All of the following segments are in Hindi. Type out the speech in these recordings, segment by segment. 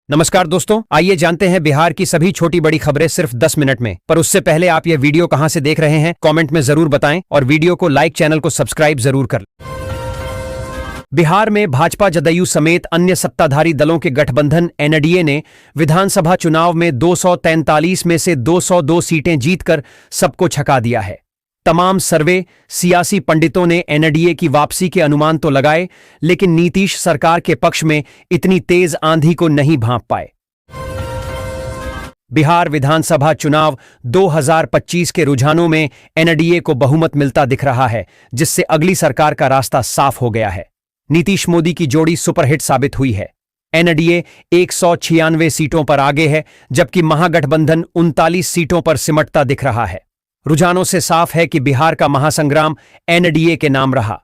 नमस्कार दोस्तों, आइए जानते हैं बिहार की सभी छोटी बड़ी खबरें सिर्फ 10 मिनट में। पर उससे पहले आप ये वीडियो कहां से देख रहे हैं कमेंट में जरूर बताएं और वीडियो को लाइक, चैनल को सब्सक्राइब जरूर कर लें। बिहार में भाजपा जदयू समेत अन्य सत्ताधारी दलों के गठबंधन एनडीए ने विधानसभा चुनाव में 243 में से 202 सीटें जीतकर सबको छका दिया है। तमाम सर्वे सियासी पंडितों ने एनडीए की वापसी के अनुमान तो लगाए, लेकिन नीतीश सरकार के पक्ष में इतनी तेज आंधी को नहीं भांप पाए। बिहार विधानसभा चुनाव 2025 के रुझानों में एनडीए को बहुमत मिलता दिख रहा है, जिससे अगली सरकार का रास्ता साफ हो गया है। नीतीश मोदी की जोड़ी सुपरहिट साबित हुई है। एनडीए 196 सीटों पर आगे है, जबकि महागठबंधन 39 सीटों पर सिमटता दिख रहा है। रुझानों से साफ है कि बिहार का महासंग्राम एनडीए के नाम रहा।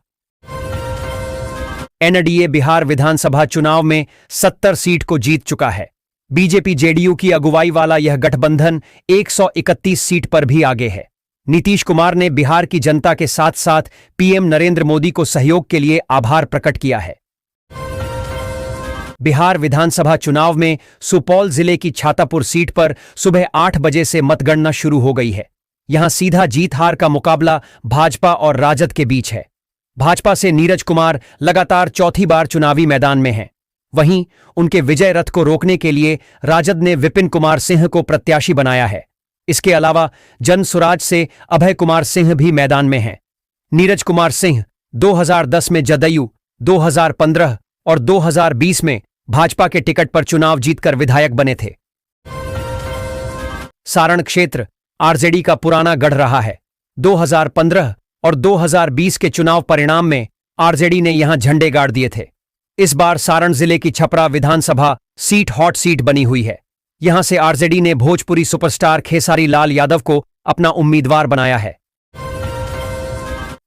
एनडीए बिहार विधानसभा चुनाव में 70 सीट को जीत चुका है। बीजेपी जेडीयू की अगुवाई वाला यह गठबंधन 131 सीट पर भी आगे है। नीतीश कुमार ने बिहार की जनता के साथ साथ पीएम नरेंद्र मोदी को सहयोग के लिए आभार प्रकट किया है। बिहार विधानसभा चुनाव में सुपौल जिले की छातापुर सीट पर सुबह 8 बजे से मतगणना शुरू हो गई है। यहां सीधा जीत हार का मुकाबला भाजपा और राजद के बीच है। भाजपा से नीरज कुमार लगातार चौथी बार चुनावी मैदान में हैं। वहीं उनके विजय रथ को रोकने के लिए राजद ने विपिन कुमार सिंह को प्रत्याशी बनाया है। इसके अलावा जनसुराज से अभय कुमार सिंह भी मैदान में हैं। नीरज कुमार सिंह 2010 में जदयू, 2015 और 2020 में भाजपा के टिकट पर चुनाव जीतकर विधायक बने थे। सारण क्षेत्र आरजेडी का पुराना गढ़ रहा है। 2015 और 2020 के चुनाव परिणाम में आरजेडी ने यहां झंडे गाड़ दिए थे। इस बार सारण जिले की छपरा विधानसभा सीट हॉट सीट बनी हुई है। यहां से आरजेडी ने भोजपुरी सुपरस्टार खेसारी लाल यादव को अपना उम्मीदवार बनाया है।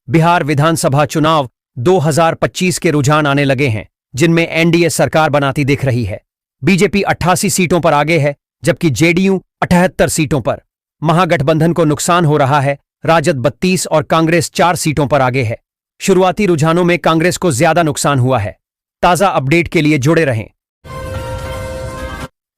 बिहार विधानसभा चुनाव 2025 के रुझान आने लगे हैं, जिनमें एनडीए सरकार बनाती दिख रही है। बीजेपी 88 सीटों पर आगे है, जबकि जेडीयू 78 सीटों पर। महागठबंधन को नुकसान हो रहा है। राजद 32 और कांग्रेस 4 सीटों पर आगे है। शुरुआती रुझानों में कांग्रेस को ज्यादा नुकसान हुआ है। ताजा अपडेट के लिए जुड़े रहें।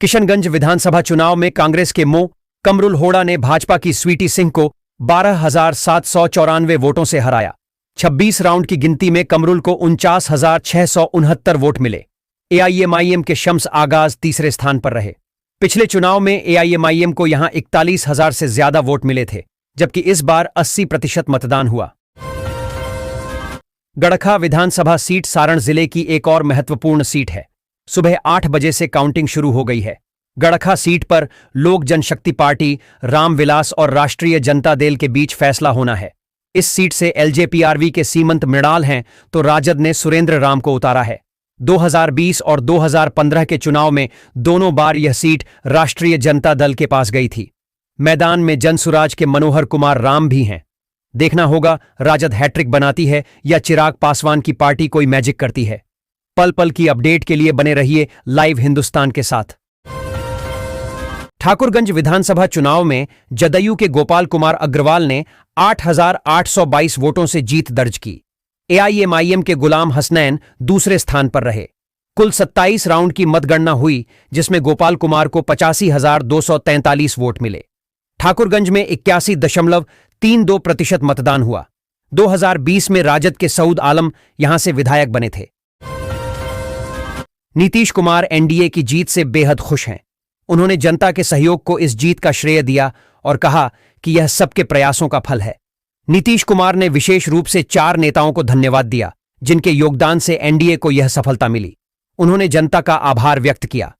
किशनगंज विधानसभा चुनाव में कांग्रेस के मो कमरुल होड़ा ने भाजपा की स्वीटी सिंह को 12,794 वोटों से हराया। 26 राउंड की गिनती में कमरुल को 49,669 वोट मिले। एआईएमआईएम के शम्स आगाज तीसरे स्थान पर रहे। पिछले चुनाव में एआईएमआईएम को यहां 41,000 से ज्यादा वोट मिले थे, जबकि इस बार 80% मतदान हुआ। गड़खा विधानसभा सीट सारण जिले की एक और महत्वपूर्ण सीट है। सुबह 8 बजे से काउंटिंग शुरू हो गई है। गड़खा सीट पर लोक जनशक्ति पार्टी, रामविलास और राष्ट्रीय जनता दल के बीच फैसला होना है। इस सीट से एलजेपीआरवी के सीमंत मृणाल हैं, तो राजद ने सुरेंद्र राम को उतारा है। 2020 और 2015 के चुनाव में दोनों बार यह सीट राष्ट्रीय जनता दल के पास गई थी। मैदान में जनसुराज के मनोहर कुमार राम भी हैं। देखना होगा राजद हैट्रिक बनाती है या चिराग पासवान की पार्टी कोई मैजिक करती है। पल पल की अपडेट के लिए बने रहिए लाइव हिंदुस्तान के साथ। ठाकुरगंज विधानसभा चुनाव में जदयू के गोपाल कुमार अग्रवाल ने 8,822 वोटों से जीत दर्ज की। एआईएमआईएम के गुलाम हसनैन दूसरे स्थान पर रहे। कुल 27 राउंड की मतगणना हुई, जिसमें गोपाल कुमार को 85,243 वोट मिले। ठाकुरगंज में 81.32% मतदान हुआ। 2020 में राजद के सऊद आलम यहां से विधायक बने थे। नीतीश कुमार एनडीए की जीत से बेहद खुश हैं। उन्होंने जनता के सहयोग को इस जीत का श्रेय दिया और कहा कि यह सबके प्रयासों का फल है। नीतीश कुमार ने विशेष रूप से 4 नेताओं को धन्यवाद दिया, जिनके योगदान से एनडीए को यह सफलता मिली। उन्होंने जनता का आभार व्यक्त किया।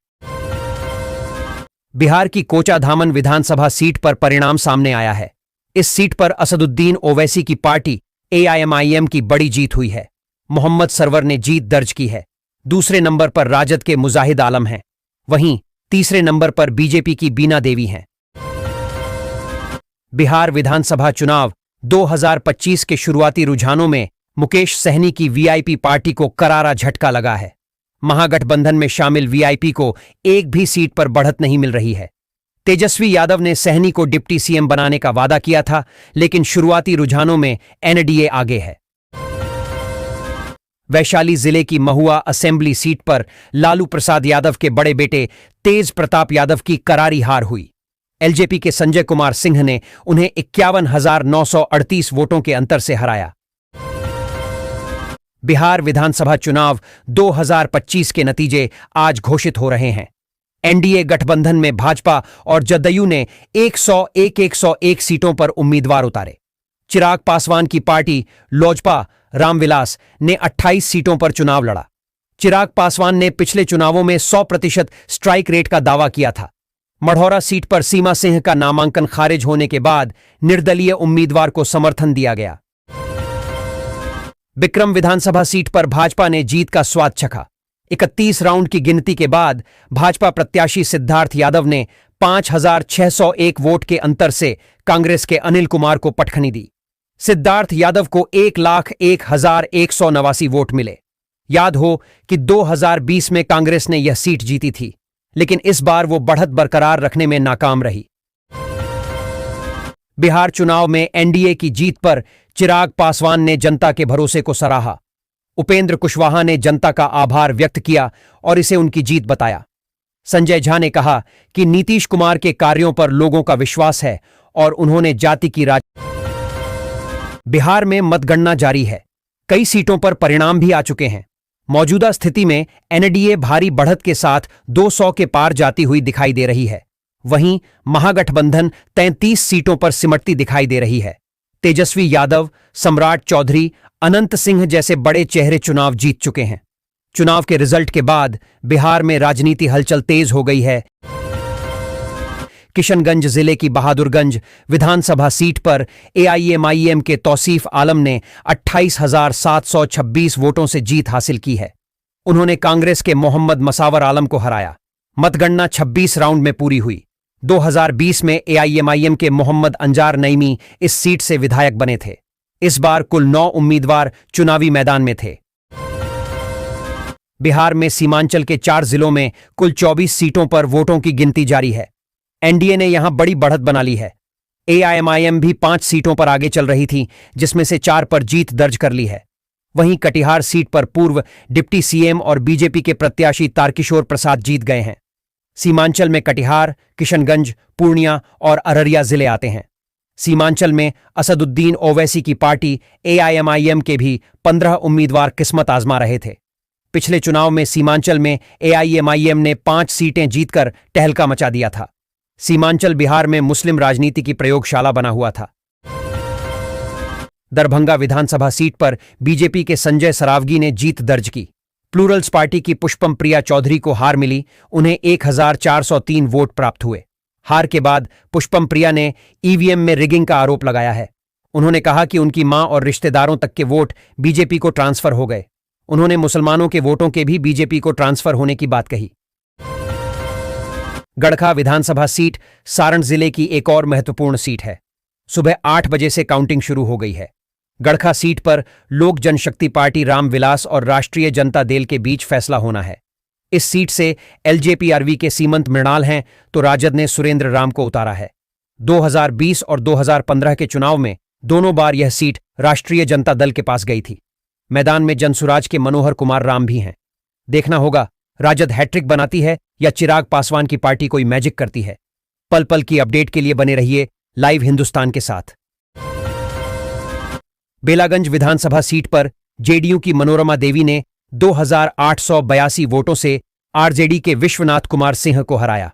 बिहार की कोचाधामन विधानसभा सीट पर परिणाम सामने आया है। इस सीट पर असदुद्दीन ओवैसी की पार्टी एआईएमआईएम की बड़ी जीत हुई है। मोहम्मद सरवर ने जीत दर्ज की है। दूसरे नंबर पर राजद के मुजाहिद आलम हैं। वहीं तीसरे नंबर पर बीजेपी की बीना देवी हैं। बिहार विधानसभा चुनाव 2025 के शुरुआती रुझानों में मुकेश सहनी की वीआईपी पार्टी को करारा झटका लगा है। महागठबंधन में शामिल वीआईपी को एक भी सीट पर बढ़त नहीं मिल रही है। तेजस्वी यादव ने सहनी को डिप्टी सीएम बनाने का वादा किया था, लेकिन शुरुआती रुझानों में एनडीए आगे है। वैशाली जिले की महुआ असेंबली सीट पर लालू प्रसाद यादव के बड़े बेटे तेज प्रताप यादव की करारी हार हुई। एलजेपी के संजय कुमार सिंह ने उन्हें 51,938 वोटों के अंतर से हराया। बिहार विधानसभा चुनाव 2025 के नतीजे आज घोषित हो रहे हैं। एनडीए गठबंधन में भाजपा और जदयू ने 101 सीटों पर उम्मीदवार उतारे। चिराग पासवान की पार्टी लोजपा रामविलास ने 28 सीटों पर चुनाव लड़ा। चिराग पासवान ने पिछले चुनावों में 100% स्ट्राइक रेट का दावा किया था। मढ़ौरा सीट पर सीमा सिंह का नामांकन खारिज होने के बाद निर्दलीय उम्मीदवार को समर्थन दिया गया। बिक्रम विधानसभा सीट पर भाजपा ने जीत का स्वाद चखा। 31 राउंड की गिनती के बाद भाजपा प्रत्याशी सिद्धार्थ यादव ने 5,601 वोट के अंतर से कांग्रेस के अनिल कुमार को पटखनी दी। सिद्धार्थ यादव को 1,01,189 वोट मिले। याद हो कि 2020 में कांग्रेस ने यह सीट जीती थी, लेकिन इस बार वो बढ़त बरकरार रखने में नाकाम रही। बिहार चुनाव में एनडीए की जीत पर चिराग पासवान ने जनता के भरोसे को सराहा। उपेंद्र कुशवाहा ने जनता का आभार व्यक्त किया और इसे उनकी जीत बताया। संजय झा ने कहा कि नीतीश कुमार के कार्यों पर लोगों का विश्वास है और उन्होंने जाति की बिहार में मतगणना जारी है। कई सीटों पर परिणाम भी आ चुके हैं। मौजूदा स्थिति में एनडीए भारी बढ़त के साथ 200 के पार जाती हुई दिखाई दे रही है। वहीं महागठबंधन 33 सीटों पर सिमटती दिखाई दे रही है। तेजस्वी यादव, सम्राट चौधरी, अनंत सिंह जैसे बड़े चेहरे चुनाव जीत चुके हैं। चुनाव के रिजल्ट के बाद बिहार में राजनीति हलचल तेज हो गई है। किशनगंज जिले की बहादुरगंज विधानसभा सीट पर एआईएमआईएम के तौसीफ आलम ने 28,726 वोटों से जीत हासिल की है। उन्होंने कांग्रेस के मोहम्मद मसावर आलम को हराया। मतगणना 26 राउंड में पूरी हुई। 2020 में एआईएमआईएम के मोहम्मद अंजार नईमी इस सीट से विधायक बने थे। इस बार कुल 9 उम्मीदवार चुनावी मैदान में थे। बिहार में सीमांचल के 4 जिलों में कुल 24 सीटों पर वोटों की गिनती जारी है। एनडीए ने यहां बड़ी बढ़त बना ली है। एआईएमआईएम भी 5 सीटों पर आगे चल रही थी, जिसमें से 4 पर जीत दर्ज कर ली है। वहीं कटिहार सीट पर पूर्व डिप्टी सीएम और बीजेपी के प्रत्याशी तारकिशोर प्रसाद जीत गए हैं। सीमांचल में कटिहार, किशनगंज, पूर्णिया और अररिया जिले आते हैं। सीमांचल में असदुद्दीन ओवैसी की पार्टी एआईएमआईएम के भी 15 उम्मीदवार किस्मत आजमा रहे थे। पिछले चुनाव में सीमांचल में एआईएमआईएम ने 5 सीटें जीतकर तहलका मचा दिया था। सीमांचल बिहार में मुस्लिम राजनीति की प्रयोगशाला बना हुआ था। दरभंगा विधानसभा सीट पर बीजेपी के संजय सरावगी ने जीत दर्ज की। प्लूरल्स पार्टी की पुष्पम प्रिया चौधरी को हार मिली। उन्हें 1,403 वोट प्राप्त हुए। हार के बाद पुष्पम प्रिया ने ईवीएम में रिगिंग का आरोप लगाया है। उन्होंने कहा कि उनकी मां और रिश्तेदारों तक के वोट बीजेपी को ट्रांसफर हो गए। उन्होंने मुसलमानों के वोटों के भी बीजेपी को ट्रांसफर होने की बात कही। गड़खा विधानसभा सीट सारण जिले की एक और महत्वपूर्ण सीट है। सुबह 8 बजे से काउंटिंग शुरू हो गई है। गड़खा सीट पर लोक जनशक्ति पार्टी रामविलास और राष्ट्रीय जनता दल के बीच फैसला होना है। इस सीट से एलजेपीआरवी के सीमंत मृणाल हैं तो राजद ने सुरेंद्र राम को उतारा है। 2020 और 2015 के चुनाव में दोनों बार यह सीट राष्ट्रीय जनता दल के पास गई थी। मैदान में जनसुराज के मनोहर कुमार राम भी हैं। देखना होगा राजद हैट्रिक बनाती है या चिराग पासवान की पार्टी कोई मैजिक करती है। पल पल की अपडेट के लिए बने रहिए लाइव हिंदुस्तान के साथ। बेलागंज विधानसभा सीट पर जेडीयू की मनोरमा देवी ने 2,882 वोटों से आरजेडी के विश्वनाथ कुमार सिंह को हराया।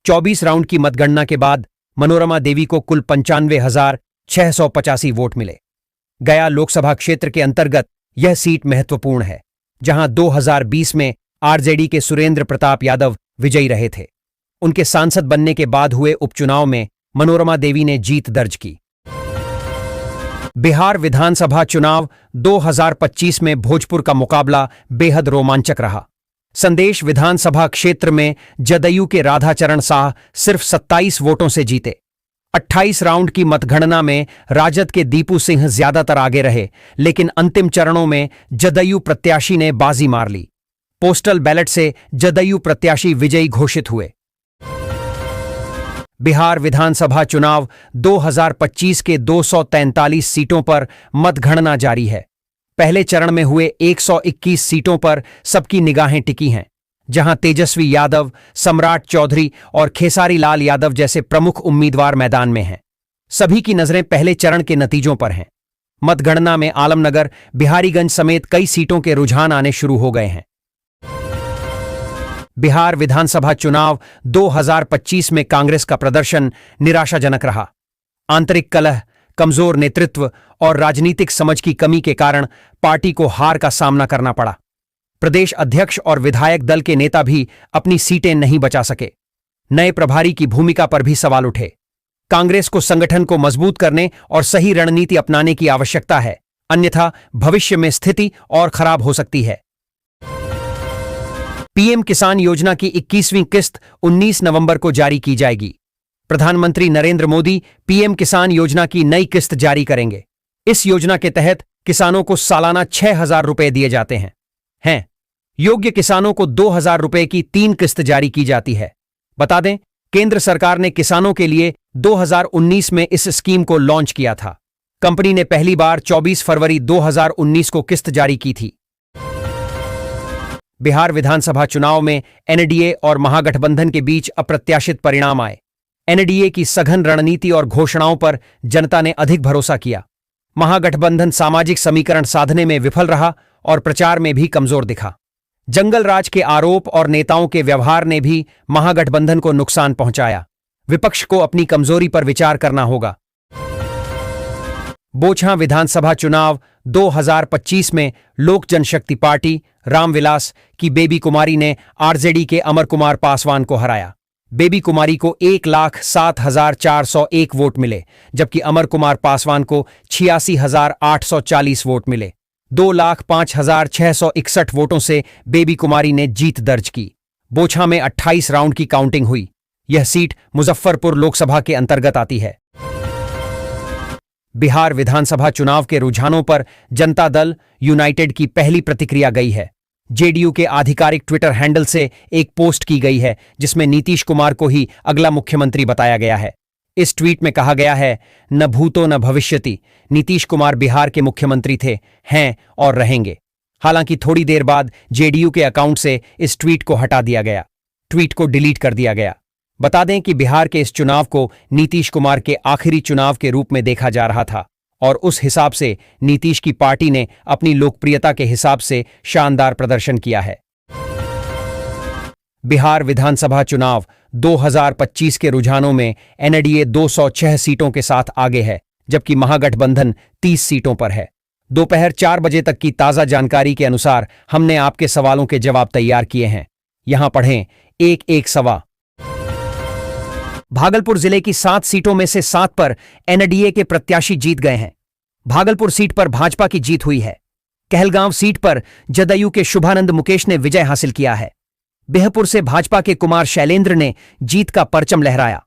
24 राउंड की मतगणना के बाद मनोरमा देवी को कुल 95,685 वोट मिले। गया लोकसभा क्षेत्र के अंतर्गत यह सीट महत्वपूर्ण है, जहां 2020 में आरजेडी के सुरेंद्र प्रताप यादव विजयी रहे थे। उनके सांसद बनने के बाद हुए उपचुनाव में मनोरमा देवी ने जीत दर्ज की। बिहार विधानसभा चुनाव 2025 में भोजपुर का मुकाबला बेहद रोमांचक रहा। संदेश विधानसभा क्षेत्र में जदयू के राधाचरण शाह सिर्फ 27 वोटों से जीते। 28 राउंड की मतगणना में राजद के दीपू सिंह ज्यादातर आगे रहे, लेकिन अंतिम चरणों में जदयू प्रत्याशी ने बाजी मार ली। पोस्टल बैलेट से जदयू प्रत्याशी विजयी घोषित हुए। बिहार विधानसभा चुनाव 2025 के 243 सीटों पर मतगणना जारी है। पहले चरण में हुए 121 सीटों पर सबकी निगाहें टिकी हैं, जहां तेजस्वी यादव, सम्राट चौधरी और खेसारी लाल यादव जैसे प्रमुख उम्मीदवार मैदान में हैं। सभी की नजरें पहले चरण के नतीजों पर हैं। मतगणना में आलमनगर, बिहारीगंज समेत कई सीटों के रुझान आने शुरू हो गए हैं। बिहार विधानसभा चुनाव 2025 में कांग्रेस का प्रदर्शन निराशाजनक रहा। आंतरिक कलह, कमजोर नेतृत्व और राजनीतिक समझ की कमी के कारण पार्टी को हार का सामना करना पड़ा। प्रदेश अध्यक्ष और विधायक दल के नेता भी अपनी सीटें नहीं बचा सके। नए प्रभारी की भूमिका पर भी सवाल उठे। कांग्रेस को संगठन को मजबूत करने और सही रणनीति अपनाने की आवश्यकता है, अन्यथा भविष्य में स्थिति और खराब हो सकती है। पीएम किसान योजना की 21वीं किस्त 19 नवंबर को जारी की जाएगी। प्रधानमंत्री नरेंद्र मोदी पीएम किसान योजना की नई किस्त जारी करेंगे। इस योजना के तहत किसानों को सालाना 6,000 रुपए दिए जाते हैं। योग्य किसानों को 2,000 रुपए की 3 किस्त जारी की जाती है। बता दें, केंद्र सरकार ने किसानों के लिए 2019 में इस स्कीम को लॉन्च किया था। कंपनी ने पहली बार 24 फरवरी 2019 को किस्त जारी की थी। बिहार विधानसभा चुनाव में एनडीए और महागठबंधन के बीच अप्रत्याशित परिणाम आए। एनडीए की सघन रणनीति और घोषणाओं पर जनता ने अधिक भरोसा किया। महागठबंधन सामाजिक समीकरण साधने में विफल रहा और प्रचार में भी कमजोर दिखा। जंगल राज के आरोप और नेताओं के व्यवहार ने भी महागठबंधन को नुकसान पहुंचाया। विपक्ष को अपनी कमजोरी पर विचार करना होगा। बोचहां विधानसभा चुनाव 2025 में लोक जनशक्ति पार्टी रामविलास की बेबी कुमारी ने आरजेडी के अमर कुमार पासवान को हराया। बेबी कुमारी को 1,07,401 वोट मिले, जबकि अमर कुमार पासवान को 86,840 वोट मिले। 2,05,661 वोटों से बेबी कुमारी ने जीत दर्ज की। बोचहां में 28 राउंड की काउंटिंग हुई। यह सीट मुजफ्फरपुर लोकसभा के अंतर्गत आती है। बिहार विधानसभा चुनाव के रुझानों पर जनता दल यूनाइटेड की पहली प्रतिक्रिया गई है। जेडीयू के आधिकारिक ट्विटर हैंडल से एक पोस्ट की गई है, जिसमें नीतीश कुमार को ही अगला मुख्यमंत्री बताया गया है। इस ट्वीट में कहा गया है, न भूतो न भविष्यति, नीतीश कुमार बिहार के मुख्यमंत्री थे, हैं और रहेंगे। हालांकि थोड़ी देर बाद जेडीयू के अकाउंट से इस ट्वीट को हटा दिया गया। ट्वीट को डिलीट कर दिया गया। बता दें कि बिहार के इस चुनाव को नीतीश कुमार के आखिरी चुनाव के रूप में देखा जा रहा था और उस हिसाब से नीतीश की पार्टी ने अपनी लोकप्रियता के हिसाब से शानदार प्रदर्शन किया है। बिहार विधानसभा चुनाव 2025 के रुझानों में एनडीए 206 सीटों के साथ आगे है, जबकि महागठबंधन 30 सीटों पर है। दोपहर 4 बजे तक की ताजा जानकारी के अनुसार हमने आपके सवालों के जवाब तैयार किए हैं। यहां पढ़ें एक एक सवाल। भागलपुर जिले की 7 सीटों में से 7 पर एनडीए के प्रत्याशी जीत गए हैं। भागलपुर सीट पर भाजपा की जीत हुई है। कहलगांव सीट पर जदयू के शुभानंद मुकेश ने विजय हासिल किया है। बेहपुर से भाजपा के कुमार शैलेंद्र ने जीत का परचम लहराया।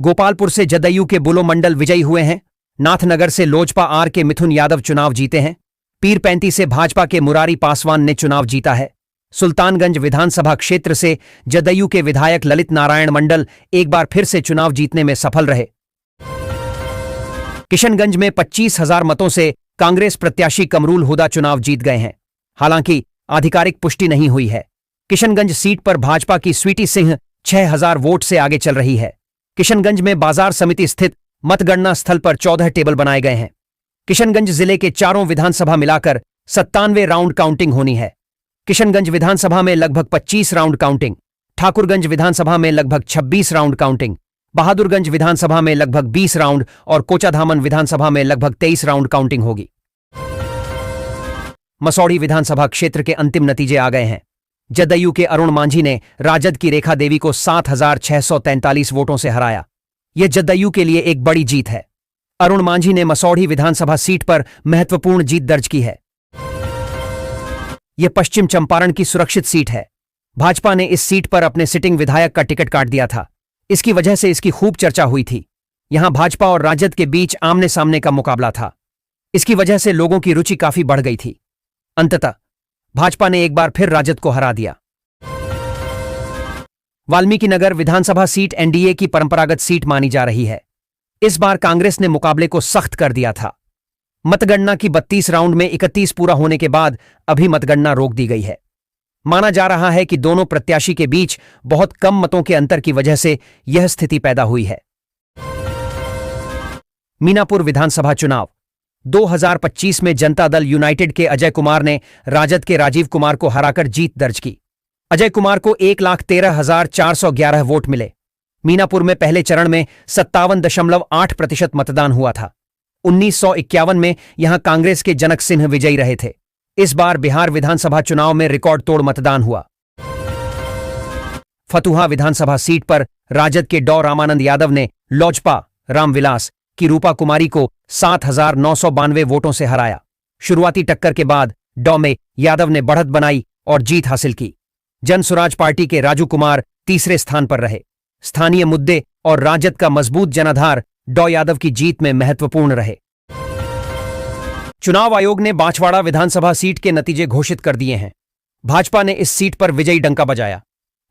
गोपालपुर से जदयू के बुलो मंडल विजयी हुए हैं। नाथनगर से लोजपा आर के मिथुन यादव चुनाव जीते हैं। पीरपैंती से भाजपा के मुरारी पासवान ने चुनाव जीता है। सुल्तानगंज विधानसभा क्षेत्र से जदयू के विधायक ललित नारायण मंडल एक बार फिर से चुनाव जीतने में सफल रहे। किशनगंज में 25,000 मतों से कांग्रेस प्रत्याशी कमरूल हुदा चुनाव जीत गए हैं। हालांकि आधिकारिक पुष्टि नहीं हुई है। किशनगंज सीट पर भाजपा की स्वीटी सिंह 6,000 वोट से आगे चल रही है। किशनगंज में बाजार समिति स्थित मतगणना स्थल पर 14 टेबल बनाए गए हैं। किशनगंज जिले के चारों विधानसभा मिलाकर 97 राउंड काउंटिंग होनी है। किशनगंज विधानसभा में लगभग 25 राउंड काउंटिंग, ठाकुरगंज विधानसभा में लगभग 26 राउंड काउंटिंग, बहादुरगंज विधानसभा में लगभग 20 राउंड और कोचाधामन विधानसभा में लगभग 23 राउंड काउंटिंग होगी। मसौढ़ी विधानसभा क्षेत्र के अंतिम नतीजे आ गए हैं। जदयू के अरुण मांझी ने राजद की रेखा देवी को 7,643 वोटों से हराया। यह जदयू के लिए एक बड़ी जीत है। अरुण मांझी ने मसौढ़ी विधानसभा सीट पर महत्वपूर्ण जीत दर्ज की है। यह पश्चिम चंपारण की सुरक्षित सीट है। भाजपा ने इस सीट पर अपने सिटिंग विधायक का टिकट काट दिया था। इसकी वजह से इसकी खूब चर्चा हुई थी। यहां भाजपा और राजद के बीच आमने सामने का मुकाबला था। इसकी वजह से लोगों की रुचि काफी बढ़ गई थी। अंततः भाजपा ने एक बार फिर राजद को हरा दिया। वाल्मीकिनगर विधानसभा सीट एनडीए की परंपरागत सीट मानी जा रही है। इस बार कांग्रेस ने मुकाबले को सख्त कर दिया था। मतगणना की 32 राउंड में 31 पूरा होने के बाद अभी मतगणना रोक दी गई है। माना जा रहा है कि दोनों प्रत्याशी के बीच बहुत कम मतों के अंतर की वजह से यह स्थिति पैदा हुई है। मीनापुर विधानसभा चुनाव 2025 में जनता दल यूनाइटेड के अजय कुमार ने राजद के राजीव कुमार को हराकर जीत दर्ज की। अजय कुमार को 1,13,411 वोट मिले। मीनापुर में पहले चरण में 57.8% मतदान हुआ था। 1951 में यहां कांग्रेस के जनक सिंह विजयी रहे थे। इस बार बिहार विधानसभा चुनाव में रिकॉर्ड तोड़ मतदान हुआ। फतुहा विधानसभा सीट पर राजद के डॉ रामानंद यादव ने लोजपा रामविलास की रूपा कुमारी को 7,992 वोटों से हराया। शुरुआती टक्कर के बाद डॉ में यादव ने बढ़त बनाई और जीत हासिल की। जन स्वराज पार्टी के राजू कुमार तीसरे स्थान पर रहे। स्थानीय मुद्दे और राजद का मजबूत जनाधार डॉ यादव की जीत में महत्वपूर्ण रहे। चुनाव आयोग ने बांसवाड़ा विधानसभा सीट के नतीजे घोषित कर दिए हैं। भाजपा ने इस सीट पर विजयी डंका बजाया।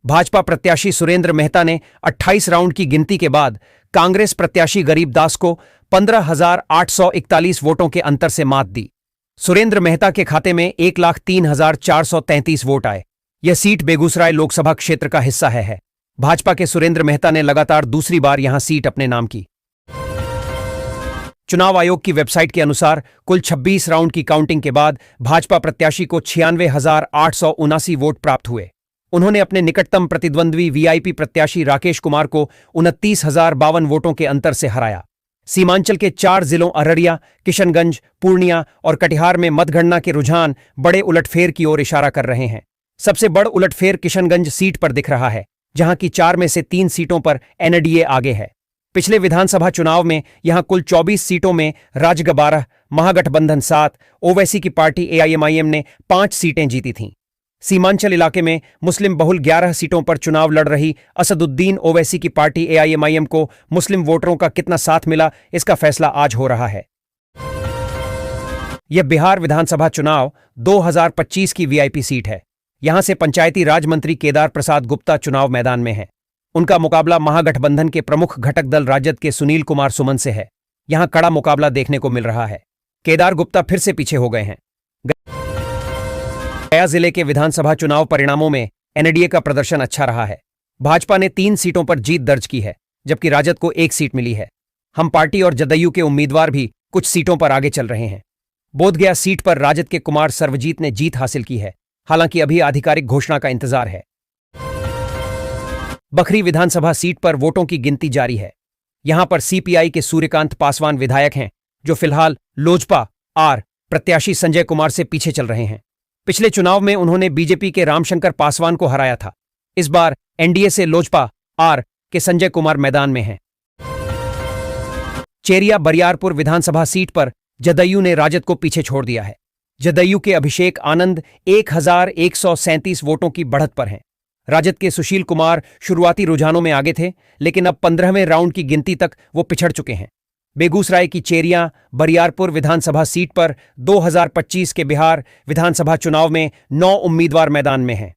भाजपा प्रत्याशी सुरेंद्र मेहता ने 28 राउंड की गिनती के बाद कांग्रेस प्रत्याशी गरीब दास को 15,841 वोटों के अंतर से मात दी। सुरेंद्र मेहता के खाते में 1,03,433 वोट आए। यह सीट बेगूसराय लोकसभा क्षेत्र का हिस्सा है। भाजपा के सुरेंद्र मेहता ने लगातार दूसरी बार यहां सीट अपने नाम की। चुनाव आयोग की वेबसाइट के अनुसार कुल 26 राउंड की काउंटिंग के बाद भाजपा प्रत्याशी को 96,879 वोट प्राप्त हुए। उन्होंने अपने निकटतम प्रतिद्वंद्वी वीआईपी प्रत्याशी राकेश कुमार को 29,052 वोटों के अंतर से हराया। सीमांचल के 4 जिलों अररिया, किशनगंज, पूर्णिया और कटिहार में मतगणना के रुझान बड़े उलटफेर की ओर इशारा कर रहे हैं। सबसे बड़ उलटफेर किशनगंज सीट पर दिख रहा है, जहां की 4 में से 3 सीटों पर एनडीए आगे है। पिछले विधानसभा चुनाव में यहां कुल 24 सीटों में राजग 12, महागठबंधन 7, ओवैसी की पार्टी एआईएमआईएम ने 5 सीटें जीती थीं। सीमांचल इलाके में मुस्लिम बहुल 11 सीटों पर चुनाव लड़ रही असदुद्दीन ओवैसी की पार्टी एआईएमआईएम को मुस्लिम वोटरों का कितना साथ मिला, इसका फैसला आज हो रहा है। यह बिहार विधानसभा चुनाव 2025 की वीआईपी सीट है। यहां से पंचायती राज मंत्री केदार प्रसाद गुप्ता चुनाव मैदान में हैं। उनका मुकाबला महागठबंधन के प्रमुख घटक दल राजद के सुनील कुमार सुमन से है। यहां कड़ा मुकाबला देखने को मिल रहा है। केदार गुप्ता फिर से पीछे हो गए हैं। गया जिले के विधानसभा चुनाव परिणामों में एनडीए का प्रदर्शन अच्छा रहा है। भाजपा ने 3 सीटों पर जीत दर्ज की है, जबकि राजद को 1 सीट मिली है। हम पार्टी और जदयू के उम्मीदवार भी कुछ सीटों पर आगे चल रहे हैं। बोधगया सीट पर राजद के कुमार सर्वजीत ने जीत हासिल की है। हालांकि अभी आधिकारिक घोषणा का इंतजार है। बखरी विधानसभा सीट पर वोटों की गिनती जारी है। यहां पर सीपीआई के सूर्यकांत पासवान विधायक हैं, जो फिलहाल लोजपा आर प्रत्याशी संजय कुमार से पीछे चल रहे हैं। पिछले चुनाव में उन्होंने बीजेपी के रामशंकर पासवान को हराया था। इस बार एनडीए से लोजपा आर के संजय कुमार मैदान में हैं। चेरिया बरियारपुर विधानसभा सीट पर जदयू ने राजद को पीछे छोड़ दिया है। जदयू के अभिषेक आनंद 1,137 वोटों की बढ़त पर हैं। राजद के सुशील कुमार शुरुआती रुझानों में आगे थे, लेकिन अब 15वें राउंड की गिनती तक वो पिछड़ चुके हैं। बेगूसराय की चेरिया बरियारपुर विधानसभा सीट पर 2025 के बिहार विधानसभा चुनाव में 9 उम्मीदवार मैदान में हैं।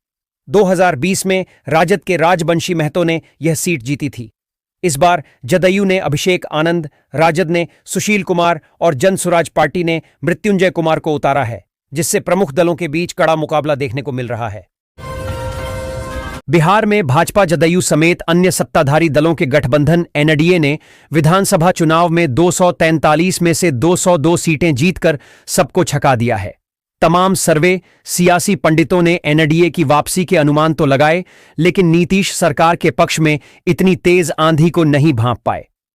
2020 में राजद के राजबंशी महतो ने यह सीट जीती थी। इस बार जदयू ने अभिषेक आनंद, राजद ने सुशील कुमार और जन स्वराज पार्टी ने मृत्युंजय कुमार को उतारा है, जिससे प्रमुख दलों के बीच कड़ा मुकाबला देखने को मिल रहा है। बिहार में भाजपा जदयू समेत अन्य सत्ताधारी दलों के गठबंधन एनडीए ने विधानसभा चुनाव में 243 में से 202 सीटें जीतकर सबको छका दिया है। तमाम सर्वे सियासी पंडितों ने एनडीए की वापसी के अनुमान तो लगाए, लेकिन नीतीश सरकार के पक्ष में इतनी तेज आंधी को नहीं भांप पाए।